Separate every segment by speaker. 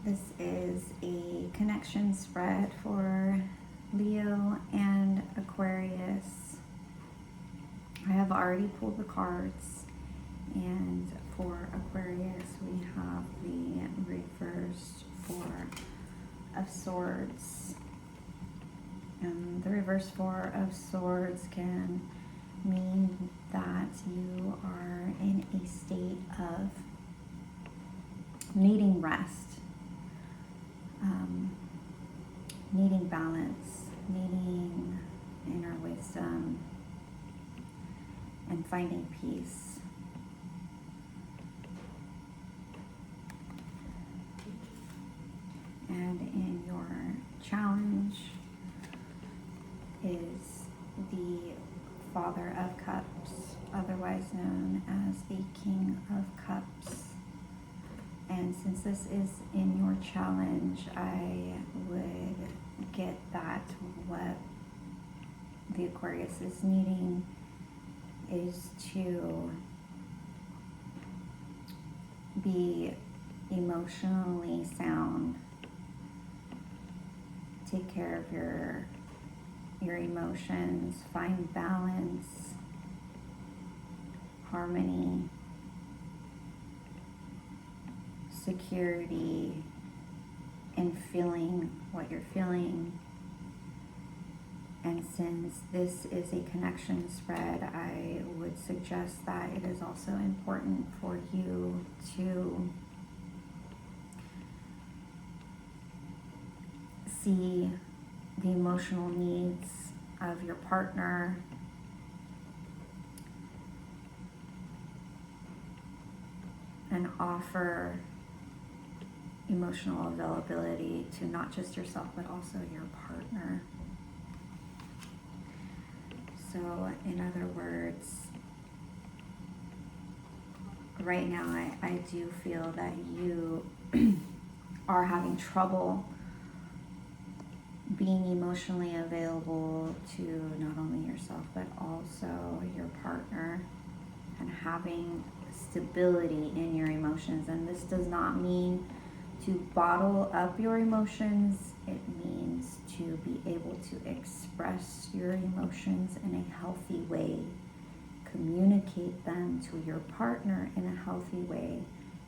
Speaker 1: This is a connection spread for Leo and Aquarius. I have already pulled the cards, and for Aquarius we have the reversed Four of Swords. And the reverse Four of Swords can mean that you are in a state of needing rest, needing balance, needing inner wisdom, and finding peace. And in your challenge is the Father of Cups, otherwise known as the King of Cups. And since this is in your challenge, I would get that what the Aquarius is needing is to be emotionally sound. Take care of your emotions, find balance, harmony, security in feeling what you're feeling. And since this is a connection spread, I would suggest that it is also important for you to see the emotional needs of your partner and offer emotional availability to not just yourself but also your partner. So in other words, right now I do feel that you are having trouble being emotionally available to not only yourself but also your partner, and having stability in your emotions. And this does not mean to bottle up your emotions. It means to be able to express your emotions in a healthy way, communicate them to your partner in a healthy way,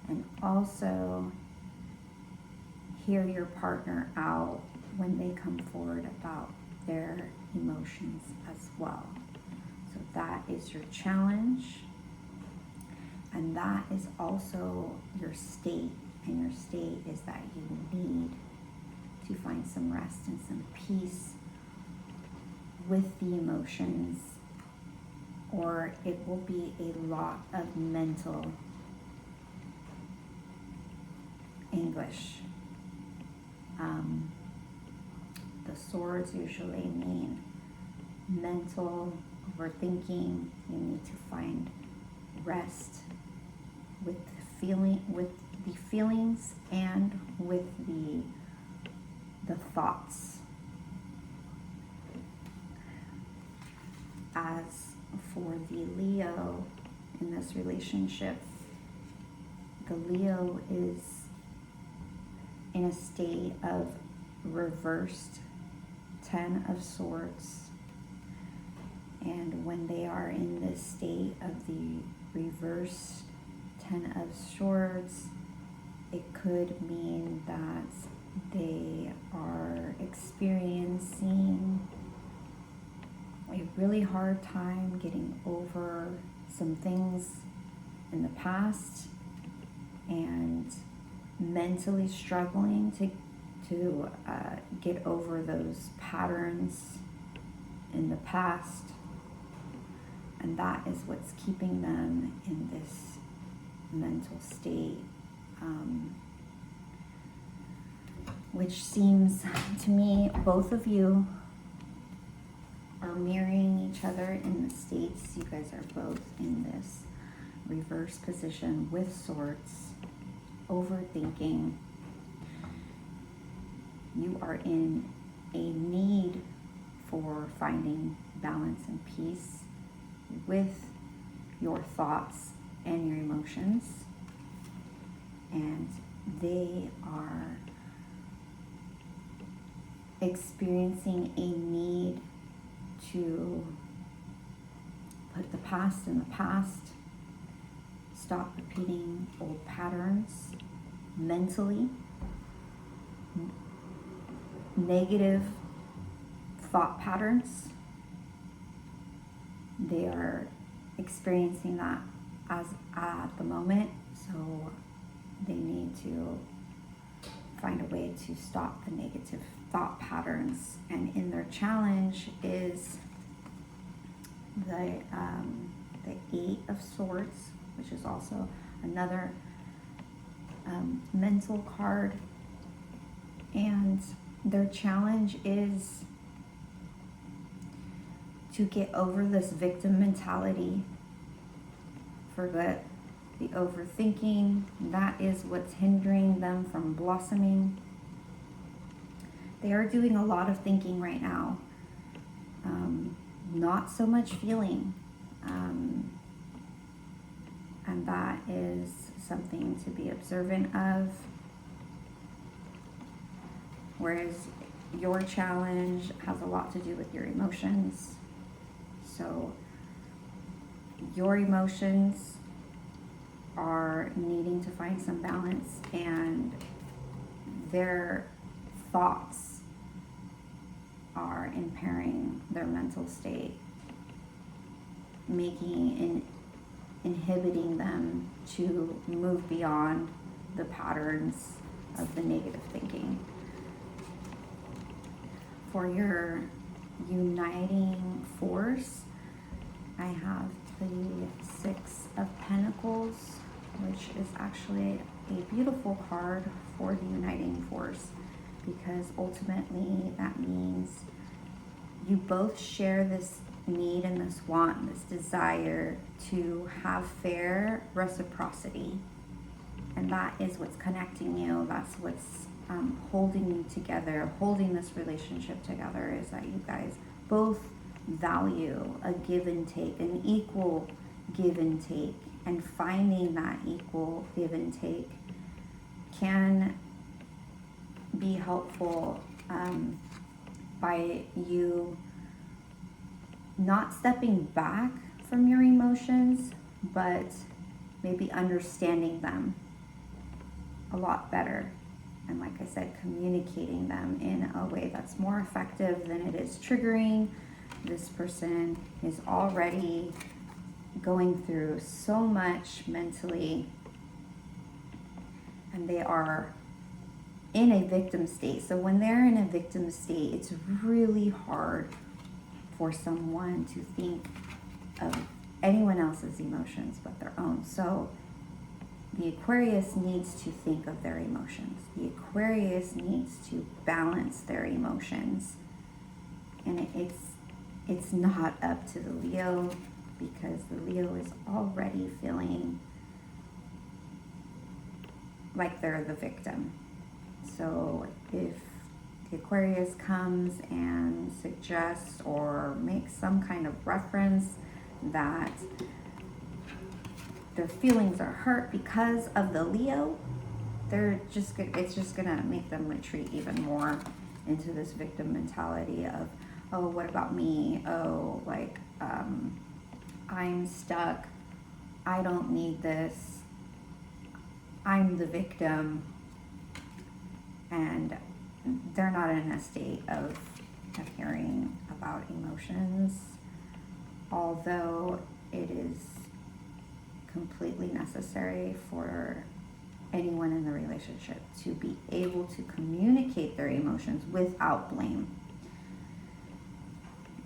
Speaker 1: and also hear your partner out when they come forward about their emotions as well. So that is your challenge, and that is also your state. And your state is that you need to find some rest and some peace with the emotions, or it will be a lot of mental anguish. The swords usually mean mental overthinking. You need to find rest with the feelings and with the thoughts. As for the Leo in this relationship, the Leo is in a state of reversed Ten of Swords. And when they are in this state of the reversed Ten of Swords, it could mean that they are experiencing a really hard time getting over some things in the past and mentally struggling to get over those patterns in the past. And that is what's keeping them in this mental state, which seems to me both of you are mirroring each other in the states. You guys are both in this reverse position with swords, overthinking. You are in a need for finding balance and peace with your thoughts and your emotions. and they are experiencing a need to put the past in the past, stop repeating old patterns mentally, negative thought patterns. They are experiencing that as at the moment, so they need to find a way to stop the negative thought patterns. And in their challenge is the 8 of Swords, which is also another mental card. And their challenge is to get over this victim mentality. Forget the overthinking. That is what's hindering them from blossoming. They are doing a lot of thinking right now, not so much feeling, and that is something to be observant of. Whereas your challenge has a lot to do with your emotions. So your emotions are needing to find some balance, and their thoughts are impairing their mental state, inhibiting them to move beyond the patterns of the negative thinking. For your uniting force, I have the 6 of Pentacles, which is actually a beautiful card for the uniting force, because ultimately that means you both share this need and this want, this desire to have fair reciprocity. And that is what's connecting you. That's what's holding you together, holding this relationship together, is that you guys both value a give and take, an equal give and take. And finding that equal give and take can be helpful by you not stepping back from your emotions, but maybe understanding them a lot better. And like I said, communicating them in a way that's more effective than it is triggering. This person is already going through so much mentally, and they are in a victim state. So when they're in a victim state, it's really hard for someone to think of anyone else's emotions but their own. So the Aquarius needs to think of their emotions. The Aquarius needs to balance their emotions. And it's not up to the Leo, because the Leo is already feeling like they're the victim. So if the Aquarius comes and suggests or makes some kind of reference that their feelings are hurt because of the Leo, it's just gonna make them retreat even more into this victim mentality of, oh, what about me? Oh, like, I'm stuck. I don't need this. I'm the victim. And they're not in a state of hearing about emotions, although it is completely necessary for anyone in the relationship to be able to communicate their emotions without blame.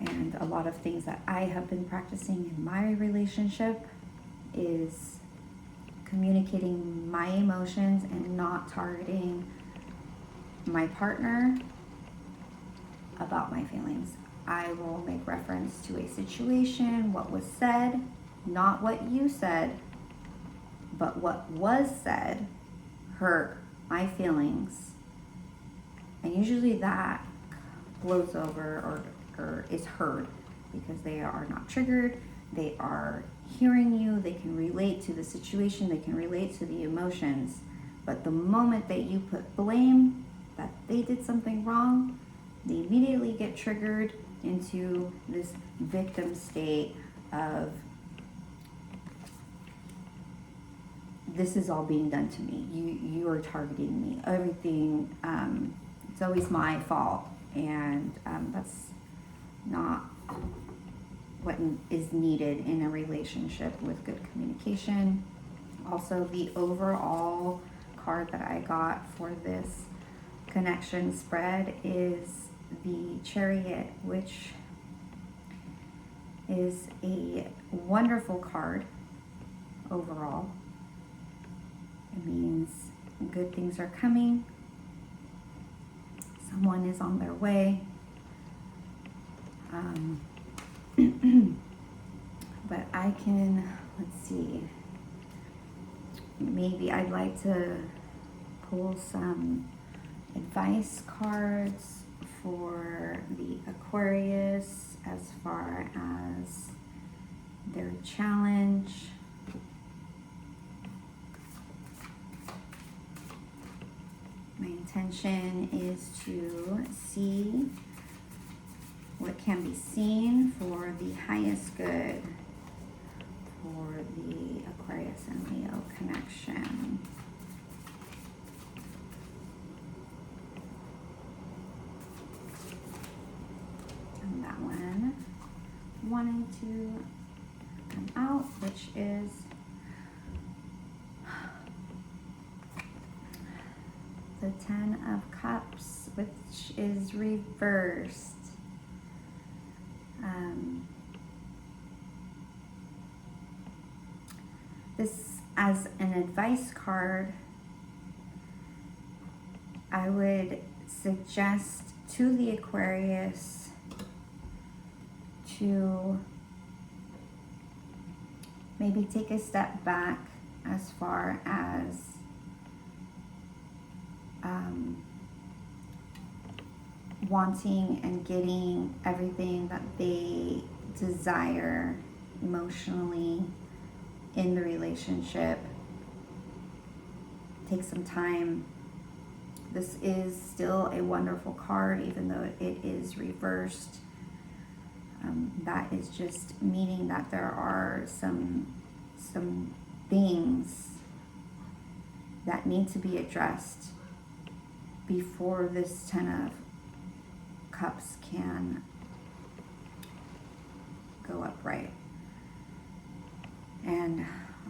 Speaker 1: And a lot of things that I have been practicing in my relationship is communicating my emotions and not targeting my partner about my feelings. I will make reference to a situation, what was said, not what you said, but what was said hurt my feelings. And usually that blows over or is heard, because they are not triggered, they are hearing you, they can relate to the situation, they can relate to the emotions, But the moment that you put blame, that they did something wrong, they immediately get triggered into this victim state of, this is all being done to me. You are targeting me. Everything, it's always my fault. And that's not what is needed in a relationship with good communication. Also, the overall card that I got for this connection spread is the Chariot, which is a wonderful card overall. It means good things are coming. Someone is on their way. But I can, let's see, maybe I'd like to pull some advice cards for the Aquarius as far as their challenge. My intention is to see what can be seen for the highest good for the Aquarius and Leo connection. And that one wanting to come out, which is the Ten of Cups, which is reversed. This, as an advice card, I would suggest to the Aquarius to maybe take a step back as far as wanting and getting everything that they desire emotionally in the relationship. Take some time. This is still a wonderful card, even though it is reversed. That is just meaning that there are some things that need to be addressed before this Ten of Cups can go upright. And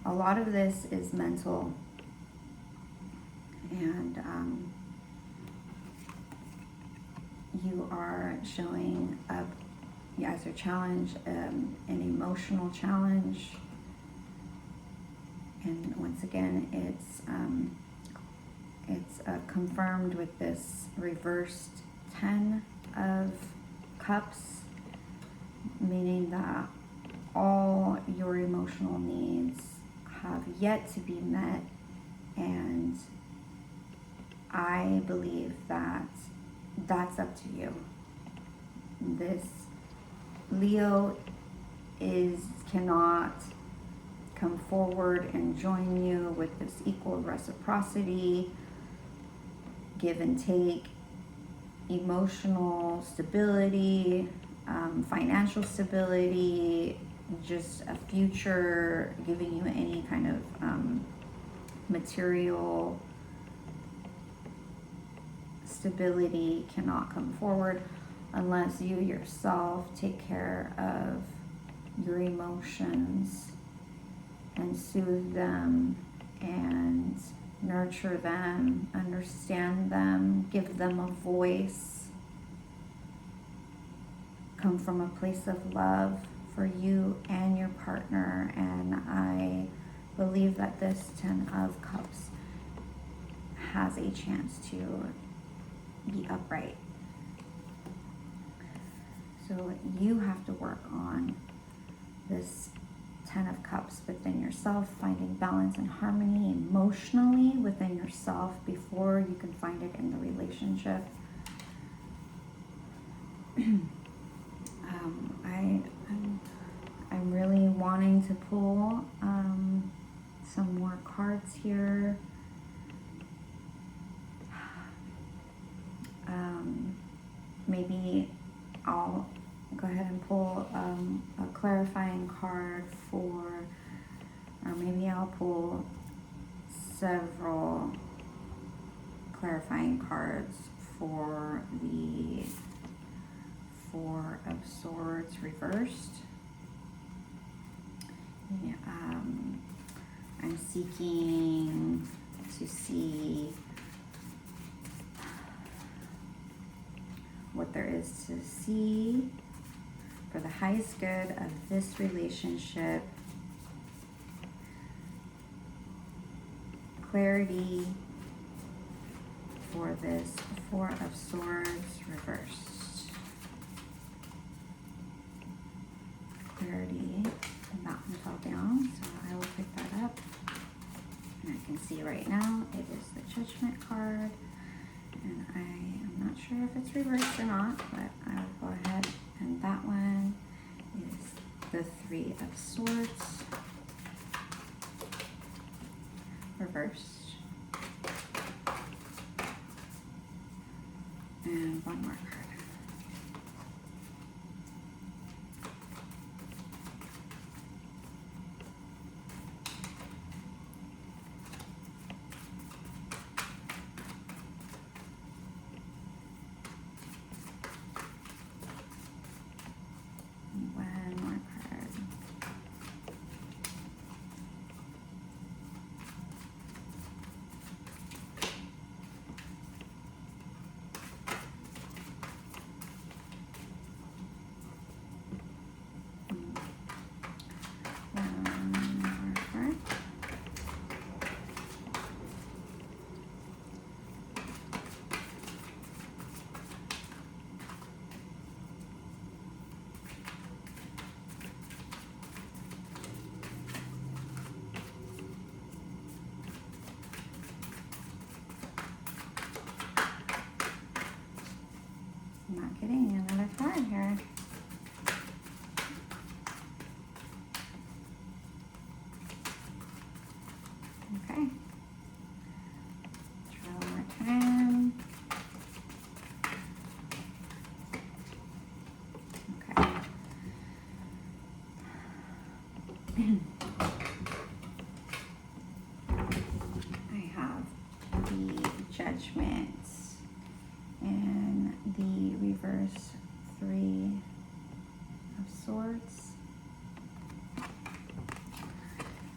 Speaker 1: a lot of this is mental, and you are showing up as a challenge, an emotional challenge. And once again, it's confirmed with this reversed Ten of Cups, meaning that all your emotional needs have yet to be met, and I believe that that's up to you. This Leo cannot come forward and join you with this equal reciprocity, give and take, emotional stability, financial stability, just a future, giving you any kind of material stability cannot come forward unless you yourself take care of your emotions and soothe them and nurture them, understand them, give them a voice, come from a place of love for you and your partner. And I believe that this Ten of Cups has a chance to be upright. So you have to work on this Ten of Cups within yourself, finding balance and harmony emotionally within yourself before you can find it in the relationship. I'm really wanting to pull some more cards here. maybe I'll go ahead and pull a clarifying card for, or maybe I'll pull several clarifying cards for the Four of Swords reversed. Yeah, I'm seeking to see what there is to see for the highest good of this relationship. Clarity for this Four of Swords reversed. Clarity, and that one fell down, so I will pick that up. And I can see right now it is the Judgment card. And I am not sure if it's reversed or not, but I will go ahead. And that one is the Three of Swords reversed. And one more card. I'm not getting another card here. Okay. Try one more time. Okay. I have the Judgment and the reverse Three of Swords.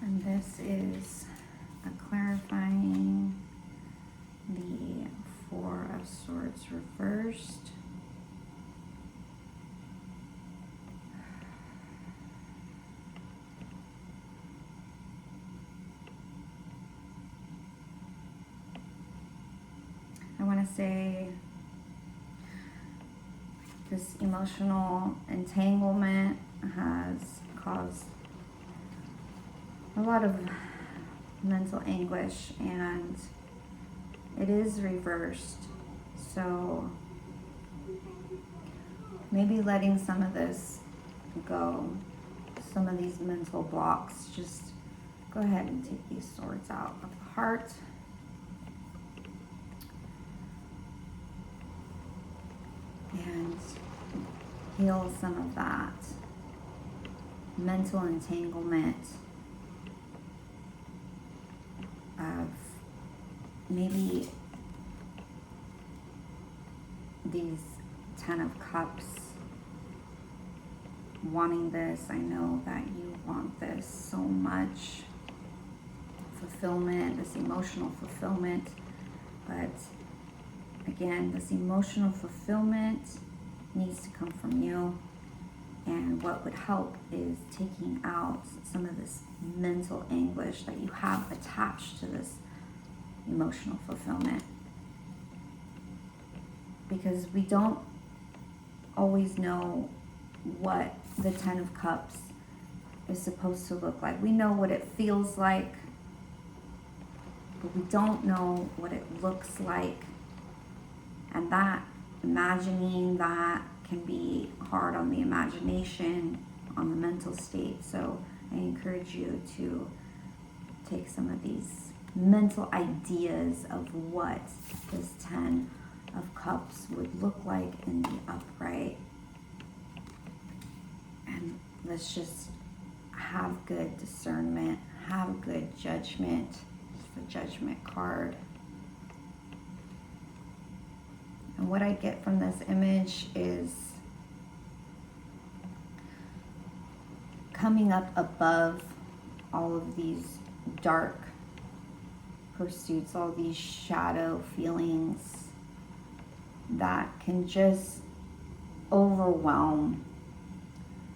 Speaker 1: And this is a clarifying the Four of Swords reversed. I want to say this emotional entanglement has caused a lot of mental anguish, and it is reversed. So maybe letting some of this go, some of these mental blocks, just go ahead and take these swords out of the heart. And heal some of that mental entanglement of maybe these 10 of Cups, wanting this. I know that you want this so much, fulfillment, this emotional fulfillment, but again, this emotional fulfillment needs to come from you. And what would help is taking out some of this mental anguish that you have attached to this emotional fulfillment. Because we don't always know what the 10 of Cups is supposed to look like. We know what it feels like, but we don't know what it looks like. And that, imagining that, can be hard on the imagination, on the mental state. So I encourage you to take some of these mental ideas of what this 10 of Cups would look like in the upright. And let's just have good discernment, have good judgment. It's the Judgment card. And what I get from this image is coming up above all of these dark pursuits, all these shadow feelings that can just overwhelm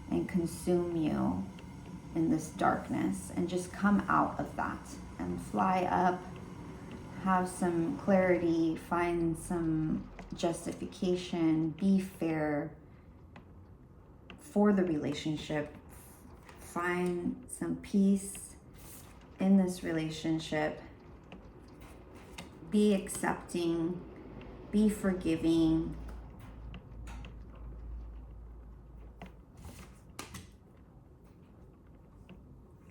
Speaker 1: and consume you in this darkness, and just come out of that and fly up, have some clarity, find some justification, be fair for the relationship, find some peace in this relationship, be accepting, be forgiving.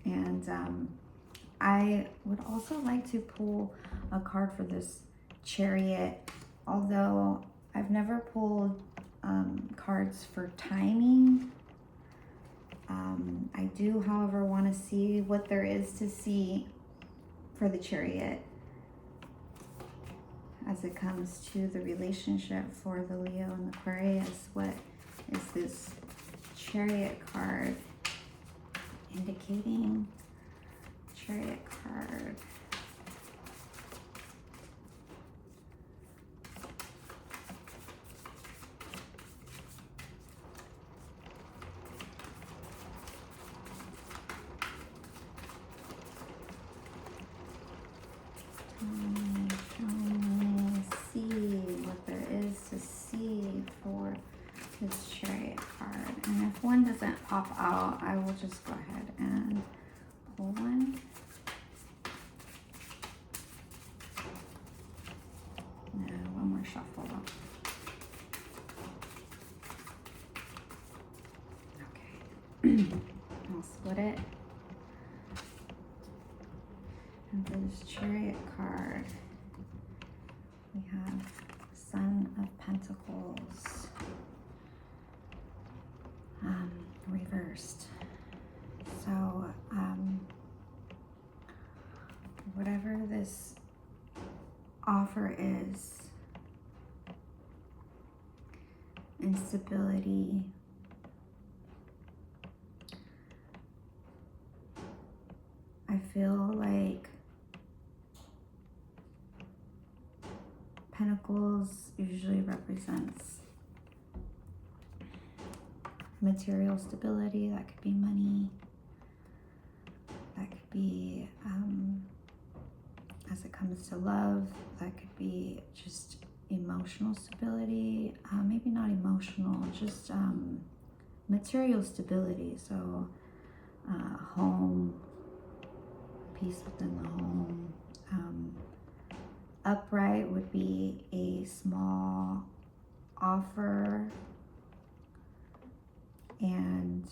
Speaker 1: And I would also like to pull a card for this Chariot, although I've never pulled cards for timing. I do, however, want to see what there is to see for the Chariot as it comes to the relationship for the Leo and Aquarius. What is this Chariot card indicating? Chariot card. This Chariot card, and if one doesn't pop out, I will just go ahead and pull one. No, one more shuffle. Okay, I'll split it. And for this Chariot card, we have Son of Pentacles. Reversed. So whatever this offer is, instability, I feel like Pentacles usually represents material stability. That could be money, that could be as it comes to love, that could be just emotional stability, maybe not emotional, just material stability. So home, peace within the home. Upright would be a small offer, and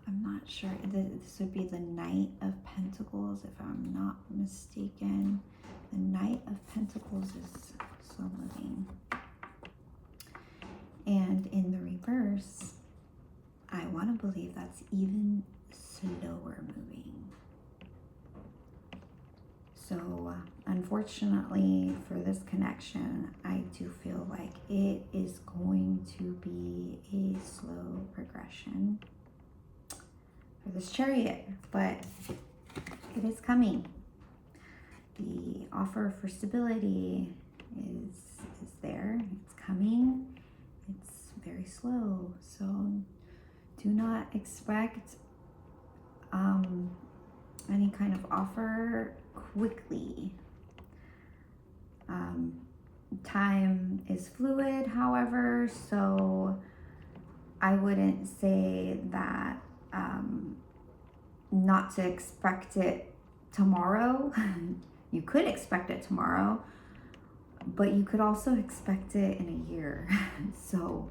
Speaker 1: I'm not sure, this would be the Knight of Pentacles if I'm not mistaken. The Knight of Pentacles is slow moving, and in the reverse, I want to believe that's even slower moving. So unfortunately for this connection, I do feel like it is going to be a slow progression for this Chariot, but it is coming. The offer for stability is there. It's coming. It's very slow. So do not expect any kind of offer quickly. Time is fluid, however, so I wouldn't say that not to expect it tomorrow. You could expect it tomorrow, but you could also expect it in a year. So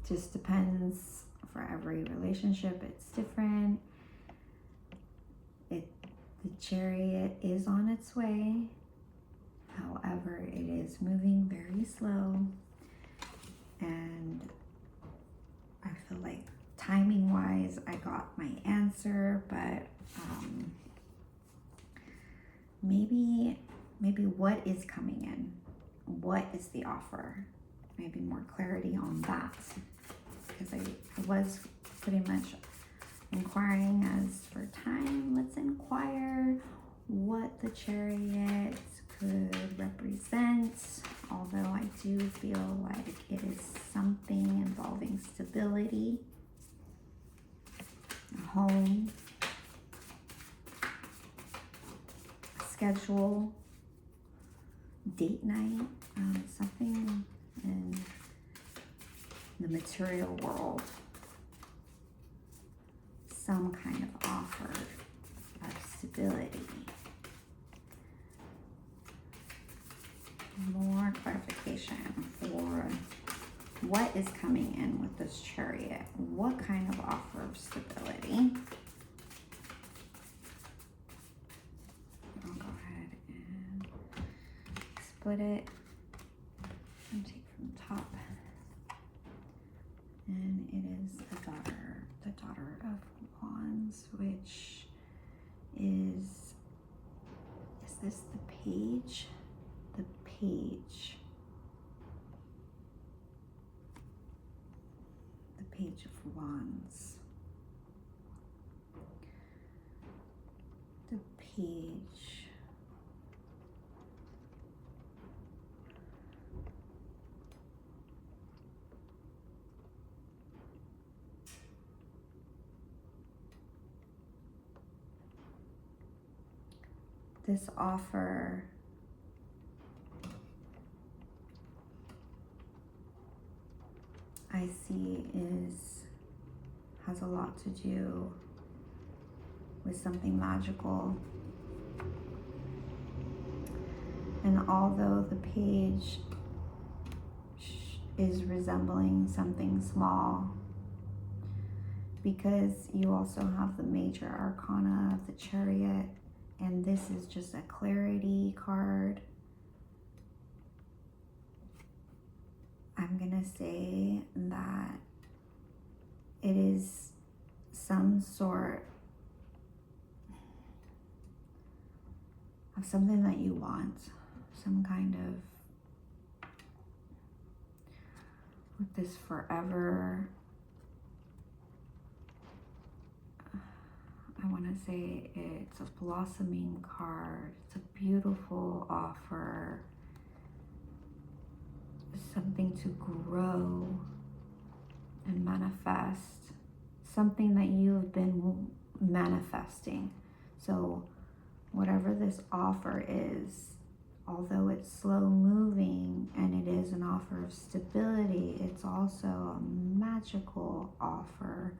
Speaker 1: just depends. For every relationship, it's different. The Chariot is on its way. However, it is moving very slow, and I feel like timing wise, I got my answer, but maybe what is coming in? What is the offer? Maybe more clarity on that, because I was pretty much inquiring as for time. Let's inquire what the Chariot could represent, although I do feel like it is something involving stability, a home, a schedule, date night, something in the material world, some kind of offer of stability. More clarification for what is coming in with this Chariot. What kind of offer of stability? I'll go ahead and split it and take from the top. And it is the daughter of Wands, which is this the page? The page. The Page of Wands. The page. This offer I see has a lot to do with something magical. And although the page is resembling something small, because you also have the major arcana of the Chariot, and this is just a clarity card, I'm gonna say that it is some sort of something that you want, some kind of, with this forever, I want to say it's a blossoming card. It's a beautiful offer, something to grow and manifest, something that you've been manifesting. So whatever this offer is, although it's slow moving and it is an offer of stability, it's also a magical offer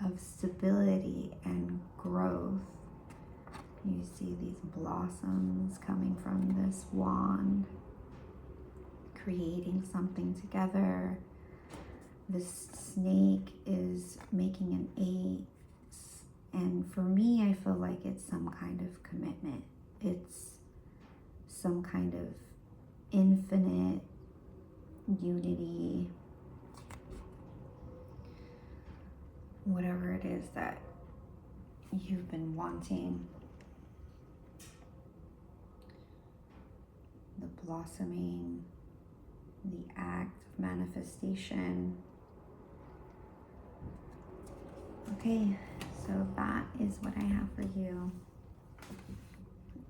Speaker 1: of stability and growth. You see these blossoms coming from this wand, creating something together. This snake is making an 8, and for me, I feel like it's some kind of commitment. It's some kind of infinite unity, whatever it is that you've been wanting. The blossoming, the act of manifestation. Okay, so that is what I have for you.